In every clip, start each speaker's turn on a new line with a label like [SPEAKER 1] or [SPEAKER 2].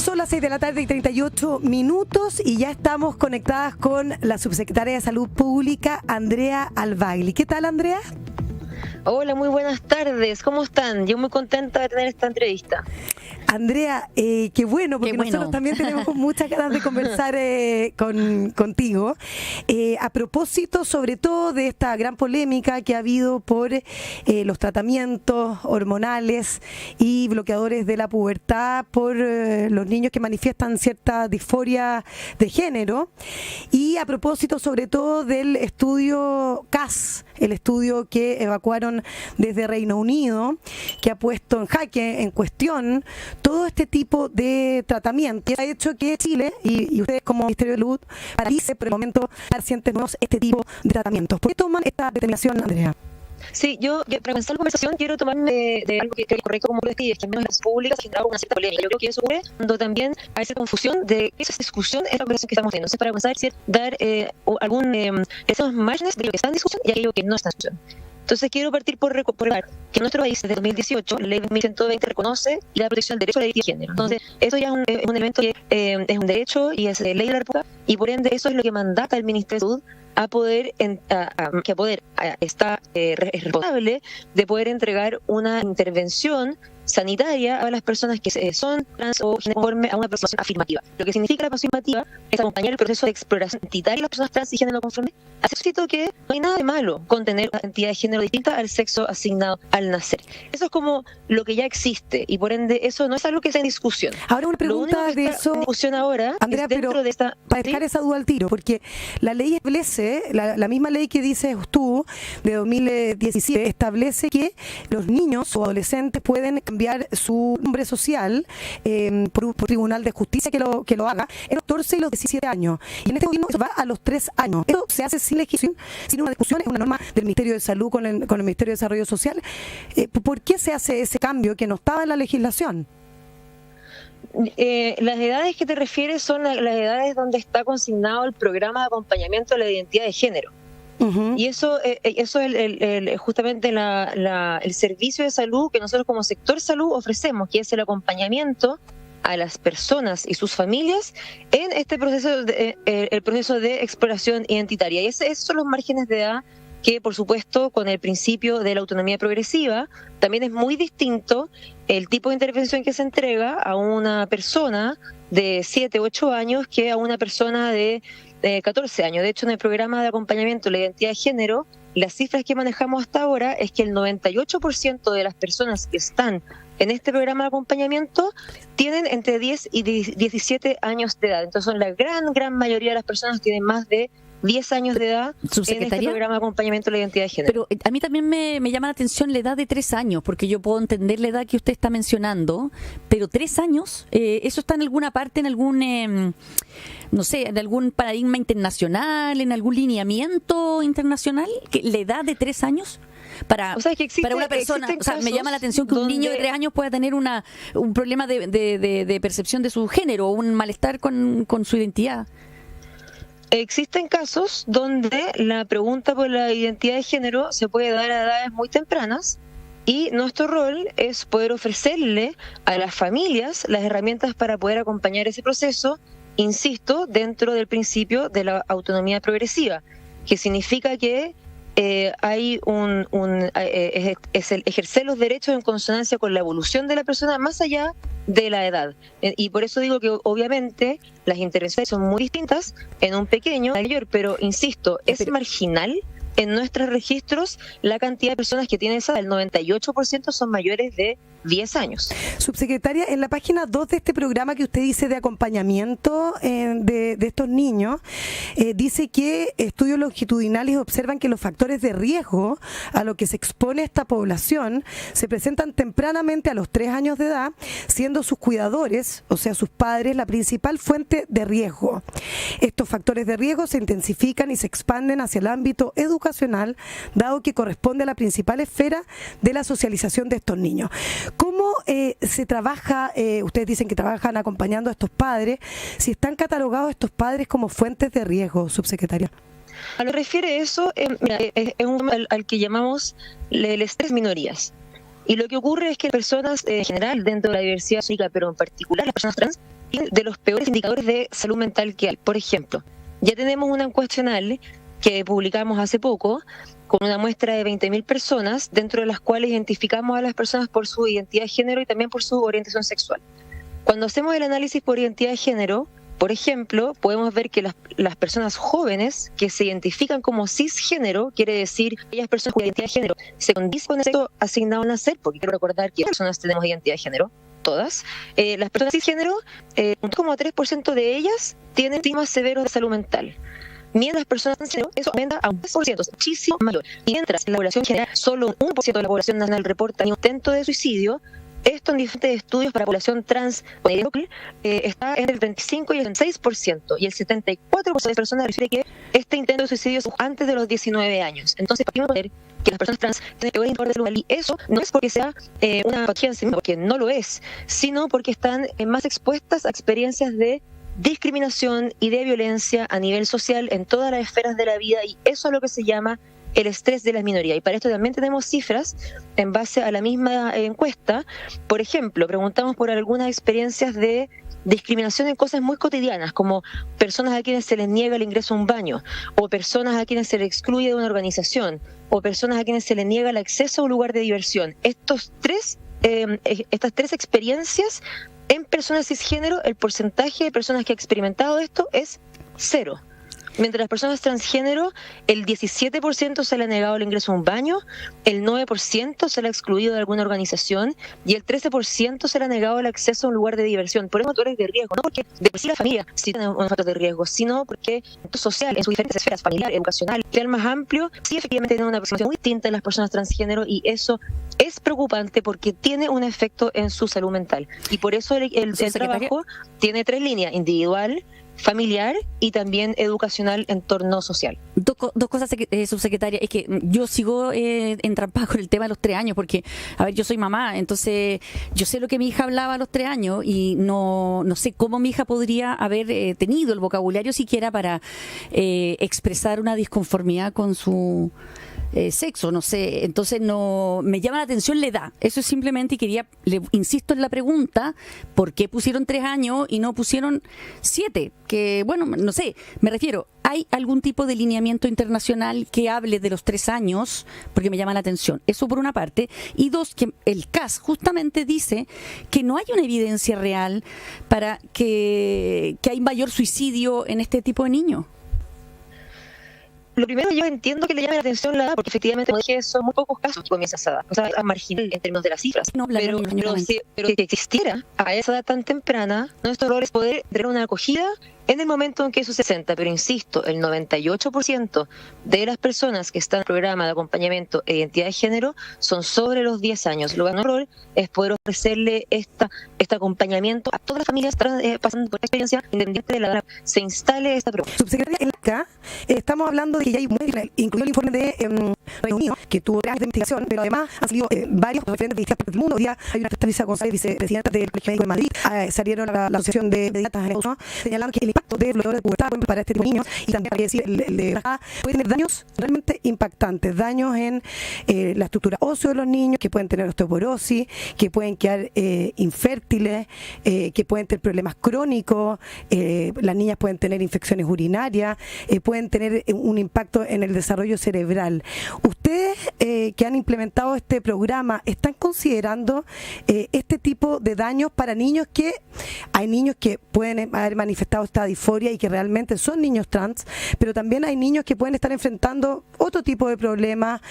[SPEAKER 1] Son las 6 de la tarde y 38 minutos y ya estamos conectadas con la subsecretaria de Salud Pública, Andrea Albagli. ¿Qué tal, Andrea?
[SPEAKER 2] Hola, muy buenas tardes. ¿Cómo están? Yo muy contenta de tener esta entrevista.
[SPEAKER 1] Andrea, qué bueno, porque nosotros también tenemos muchas ganas de conversar contigo. A propósito, sobre todo, de esta gran polémica que ha habido por los tratamientos hormonales y bloqueadores de la pubertad por los niños que manifiestan cierta disforia de género. Y a propósito, sobre todo, del estudio CAS, el estudio que evacuaron desde Reino Unido, que ha puesto en jaque, en cuestión, todo este tipo de tratamiento que ha hecho que Chile y ustedes como Ministerio de Salud paralice por el momento pacientes nuevos este tipo de tratamientos. ¿Por qué toman esta determinación, Andrea?
[SPEAKER 2] Sí, yo para comenzar la conversación quiero tomarme de algo que es correcto como lo describes, que en las públicas ha generado una cierta polémica. Yo creo que eso ocurre cuando también hay esa confusión de esa discusión es la conversación que estamos teniendo. Entonces, para comenzar, dar esos márgenes de lo que está en discusión y aquello que no está en discusión. Entonces quiero partir por recordar que en nuestro país desde 2018 la ley 1120 reconoce la protección del derecho a la identidad de género. Entonces eso ya es un elemento que es un derecho y es ley de la República y por ende eso es lo que mandata el Ministerio de Salud a poder está responsable de poder entregar una intervención sanitaria a las personas que son trans o conforme a una persona afirmativa. Lo que significa la persona afirmativa es acompañar el proceso de exploración identitaria de las personas trans y género conforme. Hace cierto que no hay nada de malo con tener una identidad de género distinta al sexo asignado al nacer. Eso es como lo que ya existe y por ende eso no es algo que está en discusión.
[SPEAKER 1] Ahora una pregunta de eso,
[SPEAKER 2] en discusión ahora,
[SPEAKER 1] Andrea,
[SPEAKER 2] es dentro
[SPEAKER 1] pero
[SPEAKER 2] de esta,
[SPEAKER 1] para dejar esa duda al tiro, porque la ley establece, la misma ley que dices tú de 2017 establece que los niños o adolescentes pueden cambiar su nombre social por Tribunal de Justicia que lo haga en los 14 y los 17 años. Y en este gobierno eso va a los 3 años. Eso se hace sin legislación, sin una discusión, es una norma del Ministerio de Salud con el Ministerio de Desarrollo Social. ¿Por qué se hace ese cambio que no estaba en la legislación?
[SPEAKER 2] Las edades que te refieres son las edades donde está consignado el programa de acompañamiento a la identidad de género. Uh-huh. Y eso es justamente el servicio de salud que nosotros como sector salud ofrecemos, que es el acompañamiento a las personas y sus familias en este proceso el proceso de exploración identitaria. Y esos son los márgenes de edad que, por supuesto, con el principio de la autonomía progresiva, también es muy distinto el tipo de intervención que se entrega a una persona de 7, 8 años que a una persona de 14 años. De hecho, en el programa de acompañamiento de la identidad de género, las cifras que manejamos hasta ahora es que el 98% de las personas que están en este programa de acompañamiento tienen entre 10 y 17 años de edad. Entonces, son la gran mayoría de las personas que tienen más de 10 años de edad en este programa de acompañamiento de la identidad de género.
[SPEAKER 3] Pero a mí también me llama la atención la edad de 3 años, porque yo puedo entender la edad que usted está mencionando, pero 3 años, ¿eso está en alguna parte, en algún, no sé, en algún paradigma internacional, en algún lineamiento internacional? ¿La edad de 3 años? Para una persona, o sea, me llama la atención que un niño de 3 años pueda tener un problema de percepción de su género, un malestar con su identidad.
[SPEAKER 2] Existen casos donde la pregunta por la identidad de género se puede dar a edades muy tempranas y nuestro rol es poder ofrecerle a las familias las herramientas para poder acompañar ese proceso, insisto, dentro del principio de la autonomía progresiva, que significa que hay es el ejercer los derechos en consonancia con la evolución de la persona más allá de la edad. Y por eso digo que obviamente las intervenciones son muy distintas en un pequeño, mayor, pero insisto, es marginal en nuestros registros la cantidad de personas que tienen esa edad. El 98% son mayores de 10 años.
[SPEAKER 1] Subsecretaria, en la página 2 de este programa que usted dice de acompañamiento de estos niños, dice que estudios longitudinales observan que los factores de riesgo a lo que se expone esta población se presentan tempranamente a los 3 años de edad, siendo sus cuidadores, o sea, sus padres, la principal fuente de riesgo. Estos factores de riesgo se intensifican y se expanden hacia el ámbito educacional, dado que corresponde a la principal esfera de la socialización de estos niños. ¿Cómo se trabaja? Ustedes dicen que trabajan acompañando a estos padres. Si están catalogados estos padres como fuentes de riesgo, subsecretaria.
[SPEAKER 2] A lo que refiere eso, es un tema al que llamamos el estrés minorías. Y lo que ocurre es que personas en general, dentro de la diversidad sexual, pero en particular las personas trans, de los peores indicadores de salud mental que hay. Por ejemplo, ya tenemos una encuesta nacional que publicamos hace poco con una muestra de 20.000 personas, dentro de las cuales identificamos a las personas por su identidad de género y también por su orientación sexual. Cuando hacemos el análisis por identidad de género, por ejemplo, podemos ver que las personas jóvenes que se identifican como cisgénero, quiere decir aquellas personas cuya identidad de género se condice con el sexo asignado al nacer, porque quiero recordar que personas tenemos identidad de género, todas, las personas cisgénero, un 2,3% de ellas tienen síntomas severos de salud mental. Mientras las personas transgénero, eso aumenta a un 10%, muchísimo mayor. Y mientras en la población general solo un 1% de la población nacional reporta un intento de suicidio, esto en diferentes estudios para población trans está entre el 25 y el 26%, y el 74% de las personas refiere que este intento de suicidio es antes de los 19 años. Entonces, partimos de ver que las personas trans tienen peor indicador de salud mental, y eso no es porque sea una patología en sí misma, porque no lo es, sino porque están más expuestas a experiencias de discriminación y de violencia a nivel social en todas las esferas de la vida, y eso es lo que se llama el estrés de las minorías. Y para esto también tenemos cifras en base a la misma encuesta. Por ejemplo, preguntamos por algunas experiencias de discriminación en cosas muy cotidianas, como personas a quienes se les niega el ingreso a un baño, o personas a quienes se les excluye de una organización, o personas a quienes se les niega el acceso a un lugar de diversión. Estas tres experiencias en personas cisgénero, el porcentaje de personas que ha experimentado esto es 0. Mientras las personas transgénero, el 17% se le ha negado el ingreso a un baño, el 9% se le ha excluido de alguna organización y el 13% se le ha negado el acceso a un lugar de diversión. Por eso factores de riesgo, no porque de por sí la familia sí tiene un factor de riesgo, sino porque el social, en sus diferentes esferas, familiar, educacional, el más amplio, sí efectivamente tiene una aproximación muy distinta en las personas transgénero, y eso es preocupante porque tiene un efecto en su salud mental. Y por eso el trabajo tiene 3 líneas: individual, familiar y también educacional, entorno social.
[SPEAKER 3] Dos cosas, subsecretaria. Es que yo sigo entrampada con el tema de los 3 años, porque, a ver, yo soy mamá, entonces yo sé lo que mi hija hablaba a los 3 años y no sé cómo mi hija podría haber tenido el vocabulario siquiera para expresar una disconformidad con su sexo, no sé. Entonces no me llama la atención la edad. Eso es simplemente, y insisto en la pregunta, ¿por qué pusieron 3 años y no pusieron 7? Que, bueno, no sé, me refiero, ¿hay algún tipo de lineamiento internacional que hable de los 3 años? Porque me llama la atención. Eso por una parte. Y dos, que el CAS justamente dice que no hay una evidencia real para que hay mayor suicidio en este tipo de niños.
[SPEAKER 2] Lo primero, yo entiendo que le llame la atención la edad, porque efectivamente, como dije, son muy pocos casos que comienza a esa edad, o sea, a marginal en términos de las cifras. No, pero que existiera a esa edad tan temprana, nuestro rol es poder tener una acogida en el momento en que eso se presenta. Pero insisto, el 98% de las personas que están en el programa de acompañamiento e identidad de género son sobre los 10 años. Lo que nuestro rol es poder ofrecerle este acompañamiento a todas las familias que están pasando por esta experiencia, independiente de la edad se instale esta propuesta.
[SPEAKER 1] Subsecretaria, acá estamos hablando de que ya hay, incluido el informe de Reino Unido, que tuvo años de investigación, pero además han salido varios referentes de distintas partes del mundo. Hoy día hay una Teresa González, vicepresidenta del Colegio Médico de Madrid, salieron a la Asociación de Pediatras señalando que el impacto de los dolores de pubertad para este tipo de niños, y también hay que decir el de la puede tener daños realmente impactantes, daños en la estructura ósea de los niños, que pueden tener osteoporosis, que pueden quedar infértiles, que pueden tener problemas crónicos, las niñas pueden tener infecciones urinarias, pueden tener un impacto en el desarrollo cerebral. Ustedes que han implementado este programa, ¿están considerando este tipo de daños para niños? Que hay niños que pueden haber manifestado esta disforia y que realmente son niños trans, pero también hay niños que pueden estar enfrentando otro tipo de problemas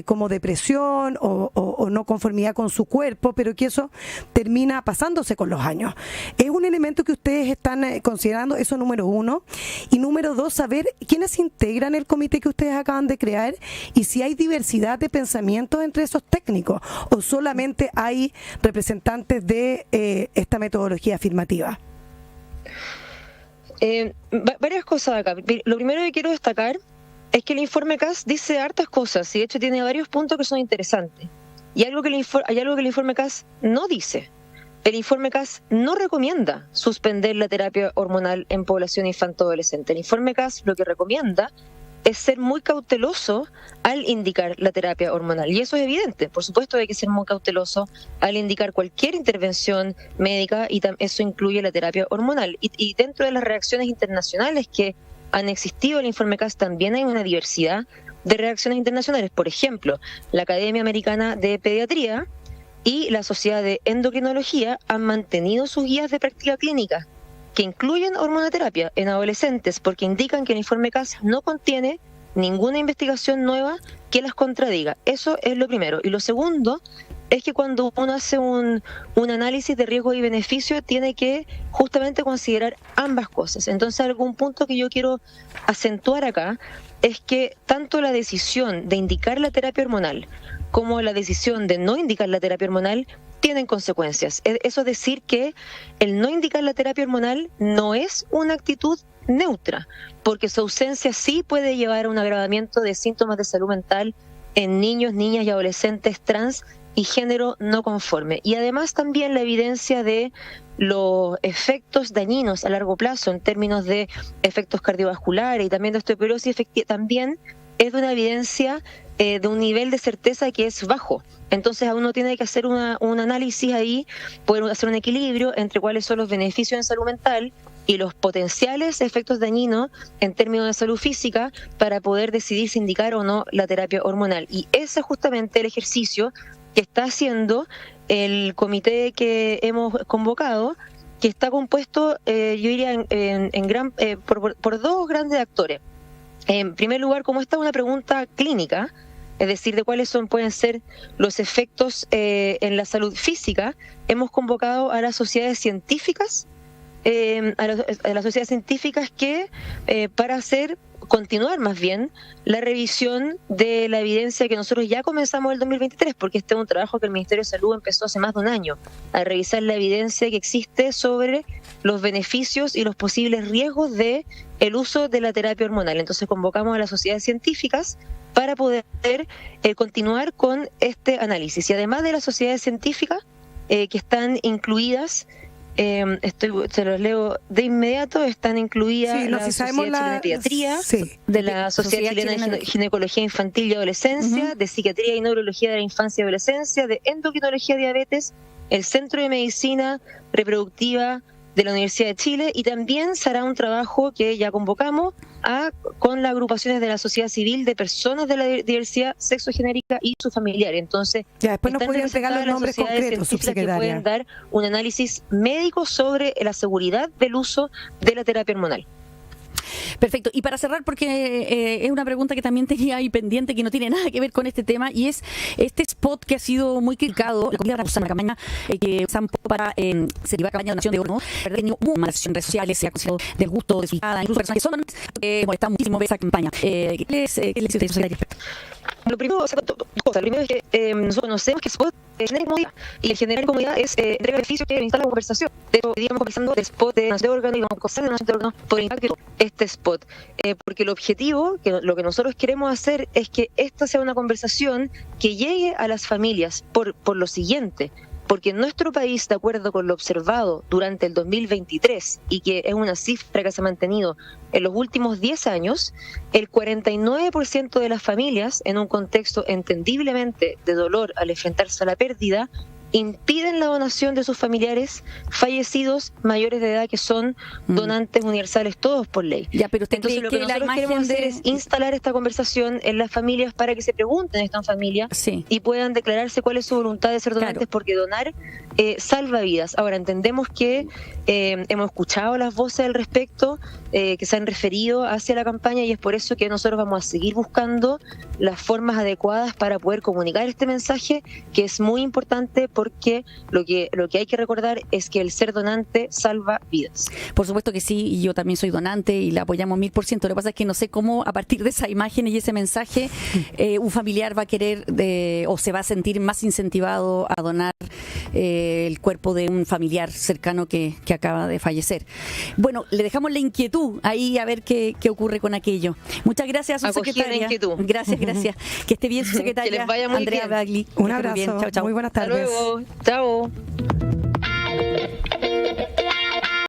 [SPEAKER 1] como depresión o no conformidad con su cuerpo, pero que eso termina pasándose con los años. ¿Es un elemento que ustedes están considerando? Eso, número uno. Y número dos, saber quiénes integran el comité que ustedes acaban de crear y si hay diversidad de pensamientos entre esos técnicos o solamente hay representantes de esta metodología afirmativa.
[SPEAKER 2] Varias cosas acá. Lo primero que quiero destacar es que el informe CAS dice hartas cosas y de hecho tiene varios puntos que son interesantes. Y hay algo que el informe CAS no dice. El informe CAS no recomienda suspender la terapia hormonal en población infanto-adolescente. El informe CAS lo que recomienda es ser muy cauteloso al indicar la terapia hormonal. Y eso es evidente. Por supuesto hay que ser muy cauteloso al indicar cualquier intervención médica, y eso incluye la terapia hormonal. Y dentro de las reacciones internacionales que han existido en el informe CAS también hay una diversidad de reacciones internacionales. Por ejemplo, la Academia Americana de Pediatría y la Sociedad de Endocrinología han mantenido sus guías de práctica clínica que incluyen hormonoterapia en adolescentes, porque indican que el informe CAS no contiene ninguna investigación nueva que las contradiga. Eso es lo primero. Y lo segundo es que cuando uno hace un análisis de riesgo y beneficio, tiene que justamente considerar ambas cosas. Entonces, algún punto que yo quiero acentuar acá es que tanto la decisión de indicar la terapia hormonal como la decisión de no indicar la terapia hormonal tienen consecuencias. Eso es decir que el no indicar la terapia hormonal no es una actitud neutra, porque su ausencia sí puede llevar a un agravamiento de síntomas de salud mental en niños, niñas y adolescentes trans y género no conforme. Y además también la evidencia de los efectos dañinos a largo plazo en términos de efectos cardiovasculares y también de osteoporosis también es de una evidencia de un nivel de certeza que es bajo. Entonces uno tiene que hacer un análisis ahí, poder hacer un equilibrio entre cuáles son los beneficios en salud mental y los potenciales efectos dañinos en términos de salud física para poder decidir si indicar o no la terapia hormonal. Y ese es justamente el ejercicio que está haciendo el comité que hemos convocado, que está compuesto, yo diría, por dos grandes actores. En primer lugar, como esta es una pregunta clínica, es decir, de cuáles pueden ser los efectos en la salud física, hemos convocado a las sociedades científicas, a las sociedades científicas que para continuar más bien la revisión de la evidencia que nosotros ya comenzamos el 2023, porque este es un trabajo que el Ministerio de Salud empezó hace más de un año, a revisar la evidencia que existe sobre los beneficios y los posibles riesgos de el uso de la terapia hormonal. Entonces convocamos a las sociedades científicas para poder continuar con este análisis. Y además de las sociedades científicas que están incluidas, se los leo de inmediato, están incluidas la Sociedad Chilena de Pediatría, de la Sociedad Chilena de Ginecología Infantil y Adolescencia, de Psiquiatría y Neurología de la Infancia y Adolescencia, de Endocrinología y Diabetes, el Centro de Medicina Reproductiva de la Universidad de Chile, y también se hará un trabajo que ya convocamos con las agrupaciones de la sociedad civil de personas de la diversidad sexogenérica y sus familiares. Entonces,
[SPEAKER 1] ya, después nos pueden entregar los nombres concretos,
[SPEAKER 2] subsecretaria, que pueden dar un análisis médico sobre la seguridad del uso de la terapia hormonal.
[SPEAKER 3] Perfecto. Y para cerrar, porque es una pregunta que también tenía ahí pendiente, que no tiene nada que ver con este tema, y es este spot que ha sido muy criticado, la campaña que usan para se lleva campaña de donación de órganos, hubo una acción en redes sociales, se ha considerado del gusto desubicada, incluso personas que son molestan muchísimo ver esa campaña. ¿Qué les dice usted al respecto?
[SPEAKER 2] Lo primero es que nosotros conocemos que spot genera comodidad, y el generar comodidad es entrega beneficio que instala la conversación. De hecho, digamos conversando de spot de donación de órganos y de donación de órganos por impacto este spot, porque el objetivo, lo que nosotros queremos hacer es que esta sea una conversación que llegue a las familias por lo siguiente. Porque en nuestro país, de acuerdo con lo observado durante el 2023, y que es una cifra que se ha mantenido en los últimos 10 años, el 49% de las familias, en un contexto entendiblemente de dolor al enfrentarse a la pérdida, impiden la donación de sus familiares fallecidos mayores de edad, que son donantes universales todos por ley.
[SPEAKER 3] Ya, pero
[SPEAKER 2] entonces lo que nosotros queremos hacer es instalar esta conversación en las familias para que se pregunten, están familias, y puedan declararse cuál es su voluntad de ser donantes, porque donar salva vidas. Ahora, entendemos que hemos escuchado las voces al respecto que se han referido hacia la campaña, y es por eso que nosotros vamos a seguir buscando las formas adecuadas para poder comunicar este mensaje, que es muy importante, porque lo que hay que recordar es que el ser donante salva vidas.
[SPEAKER 3] Por supuesto que sí, y yo también soy donante y la apoyamos 1000%. Lo que pasa es que no sé cómo, a partir de esa imagen y ese mensaje, un familiar va a querer o se va a sentir más incentivado a donar el cuerpo de un familiar cercano que acaba de fallecer. Bueno, le dejamos la inquietud ahí a ver qué ocurre con aquello. Muchas gracias, subsecretaria. Gracias. Que esté bien, subsecretaria.
[SPEAKER 2] Que les vaya muy
[SPEAKER 3] Andrea
[SPEAKER 2] bien.
[SPEAKER 3] Bagli.
[SPEAKER 1] Un abrazo.
[SPEAKER 3] Bien. Chao.
[SPEAKER 1] Muy buenas tardes.
[SPEAKER 2] Hasta luego. Chao.